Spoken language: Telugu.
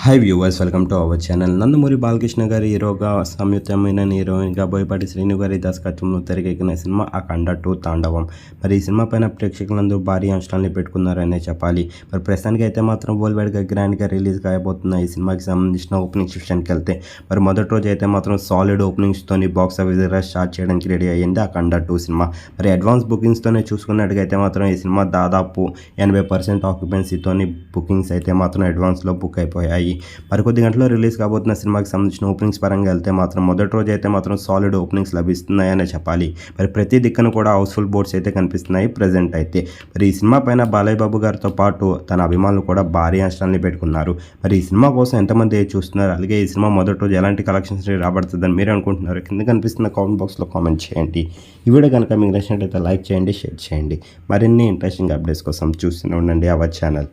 Hi viewers, welcome to our channel. Nandamuri Balakrishna గారి హీరోగా సంయుక్తమైన హీరోయిన్గా బోయపాటి శ్రీను గారి దర్శకత్వంలో తెరకెక్కిన సినిమా అఖండ 2 తాండవం. మరి ఈ సినిమా పైన ప్రేక్షకులందరూ భారీ అంచనాల్ని పెట్టుకున్నారనే చెప్పాలి. మరి ప్రస్తుతానికి అయితే మాత్రం వరల్డ్ గ్రాండ్గా రిలీజ్ కాబోతున్న ఈ సినిమాకి సంబంధించిన ఓపెనింగ్ సెక్షన్కి వెళ్తే మరి మొదటి రోజు అయితే మాత్రం సాలిడ్ ఓపెనింగ్స్తోని బాక్స్ ఆఫీస్ దగ్గర స్టార్ట్ చేయడానికి రెడీ అయ్యింది అఖండ 2 సినిమా. మరి అడ్వాన్స్ బుకింగ్స్తోనే చూసుకున్నట్టుగైతే మాత్రం ఈ సినిమా దాదాపు 80% ఆక్యుపెన్సీతోని బుకింగ్స్ అయితే మాత్రం అడ్వాన్స్లో బుక్ అయిపోయాయి. మరికొద్ది గంటల్లో రిలీజ్ కాబోతున్న సినిమాకి సంబంధించిన ఓపెనింగ్స్ పరంగా వెళ్తే మాత్రం మొదటి రోజు అయితే మాత్రం సాలిడ్ ఓపెనింగ్స్ లభిస్తున్నాయనే చెప్పాలి. మరి ప్రతి దిక్కున కూడా హౌస్ఫుల్ బోర్డ్స్ అయితే కనిపిస్తున్నాయి ప్రజెంట్ అయితే. మరి ఈ సినిమా పైన బాలయ్య బాబు గారితో పాటు తన అభిమానులు కూడా భారీ అంచనాల్ని పెట్టుకున్నారు. మరి ఈ సినిమా కోసం ఎంతమంది చూస్తున్నారు, అలాగే ఈ సినిమా మొదటి రోజు ఎలాంటి కలెక్షన్స్ రాబడుతుందని మీరు అనుకుంటున్నారు? కింద కనిపిస్తున్న కామెంట్ బాక్స్లో కామెంట్ చేయండి. ఈ వీడియో కనుక మీకు నచ్చినట్లయితే లైక్ చేయండి, షేర్ చేయండి. మరిన్ని ఇంట్రెస్టింగ్ అప్డేట్స్ కోసం చూస్తూనే ఉండండి అవర్ ఛానల్.